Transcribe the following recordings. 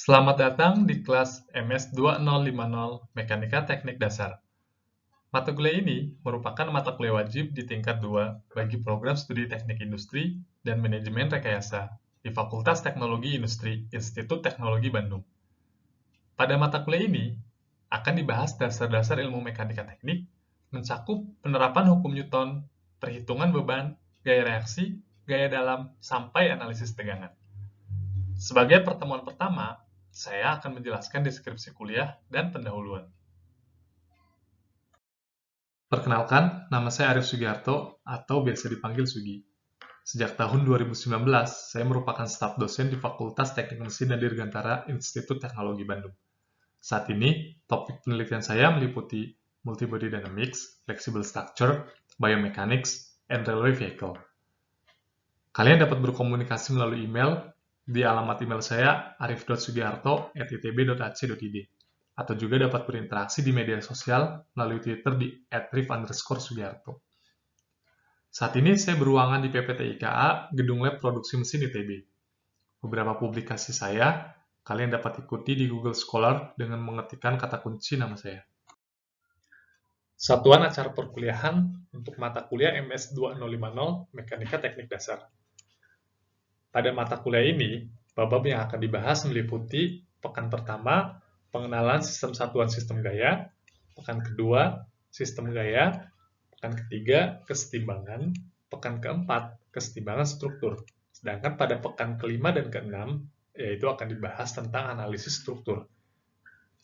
Selamat datang di kelas MS 2050 Mekanika Teknik Dasar. Mata kuliah ini merupakan mata kuliah wajib di tingkat 2 bagi program studi Teknik Industri dan Manajemen Rekayasa di Fakultas Teknologi Industri Institut Teknologi Bandung. Pada mata kuliah ini akan dibahas dasar-dasar ilmu mekanika teknik, mencakup penerapan hukum Newton, perhitungan beban, gaya reaksi, gaya dalam, sampai analisis tegangan. Sebagai pertemuan pertama, saya akan menjelaskan deskripsi kuliah dan pendahuluan. Perkenalkan, nama saya Arif Sugiharto atau biasa dipanggil Sugi. Sejak tahun 2019, saya merupakan staf dosen di Fakultas Teknik Mesin dan Dirgantara Institut Teknologi Bandung. Saat ini, topik penelitian saya meliputi multibody dynamics, flexible structure, biomechanics, and railway vehicle. Kalian dapat berkomunikasi melalui email di alamat email saya arif.sugiharto@itb.ac.id atau juga dapat berinteraksi di media sosial melalui Twitter di @rif_sugiharto. Saat ini saya beruangan di PPT IKA, Gedung Lab Produksi Mesin ITB. Beberapa publikasi saya kalian dapat ikuti di Google Scholar dengan mengetikkan kata kunci nama saya. Satuan acara perkuliahan untuk mata kuliah MS 2050 Mekanika Teknik Dasar. Pada mata kuliah ini, bab yang akan dibahas meliputi pekan pertama, pengenalan sistem satuan sistem gaya, pekan kedua, sistem gaya, pekan ketiga, kesetimbangan, pekan keempat, kesetimbangan struktur. Sedangkan pada pekan kelima dan keenam, yaitu akan dibahas tentang analisis struktur.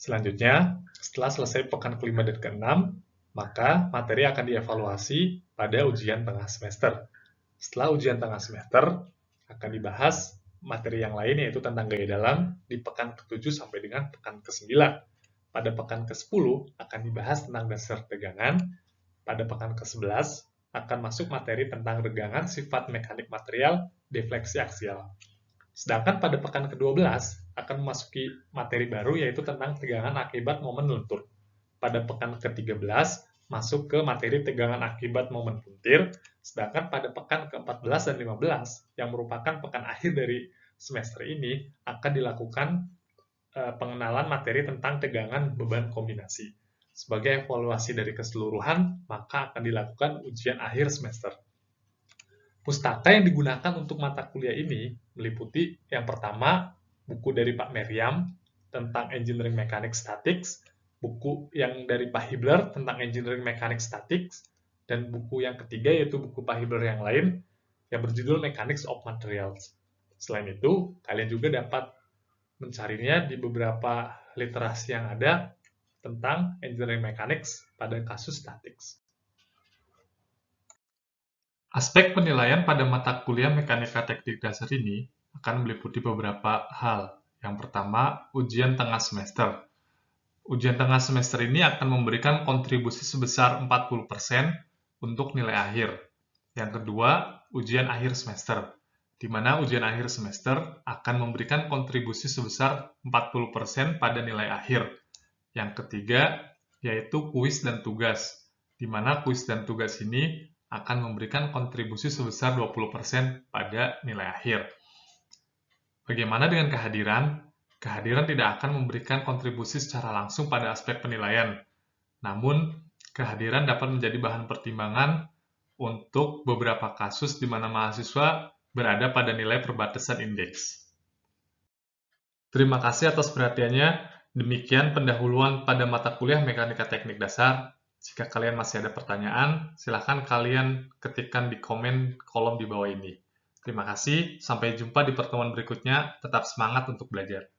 Selanjutnya, setelah selesai pekan kelima dan keenam, maka materi akan dievaluasi pada ujian tengah semester. Setelah ujian tengah semester, akan dibahas materi yang lain yaitu tentang gaya dalam di pekan ke-7 sampai dengan pekan ke-9. Pada pekan ke-10 akan dibahas tentang dasar tegangan. Pada pekan ke-11 akan masuk materi tentang regangan sifat mekanik material, defleksi aksial. Sedangkan pada pekan ke-12 akan memasuki materi baru yaitu tentang tegangan akibat momen luntur. Pada pekan ke-13 masuk ke materi tegangan akibat momen puntir, sedangkan pada pekan ke-14 dan 15 yang merupakan pekan akhir dari semester ini akan dilakukan pengenalan materi tentang tegangan beban kombinasi. Sebagai evaluasi dari keseluruhan, maka akan dilakukan ujian akhir semester. Pustaka yang digunakan untuk mata kuliah ini meliputi yang pertama, buku dari Pak Meriam tentang Engineering Mechanics Statics, buku yang dari Pak Hibler tentang Engineering Mechanics Statics, dan buku yang ketiga yaitu buku Pak Hibler yang lain yang berjudul Mechanics of Materials. Selain itu, kalian juga dapat mencarinya di beberapa literasi yang ada tentang Engineering Mechanics pada kasus statics. Aspek penilaian pada mata kuliah Mekanika Teknik Dasar ini akan meliputi beberapa hal. Yang pertama, ujian tengah semester. Ujian tengah semester ini akan memberikan kontribusi sebesar 40% untuk nilai akhir. Yang kedua, ujian akhir semester, di mana ujian akhir semester akan memberikan kontribusi sebesar 40% pada nilai akhir. Yang ketiga, yaitu kuis dan tugas, di mana kuis dan tugas ini akan memberikan kontribusi sebesar 20% pada nilai akhir. Bagaimana dengan kehadiran? Kehadiran tidak akan memberikan kontribusi secara langsung pada aspek penilaian, namun kehadiran dapat menjadi bahan pertimbangan untuk beberapa kasus di mana mahasiswa berada pada nilai perbatasan indeks. Terima kasih atas perhatiannya. Demikian pendahuluan pada mata kuliah Mekanika Teknik Dasar. Jika kalian masih ada pertanyaan, silakan kalian ketikkan di komen kolom di bawah ini. Terima kasih, sampai jumpa di pertemuan berikutnya. Tetap semangat untuk belajar.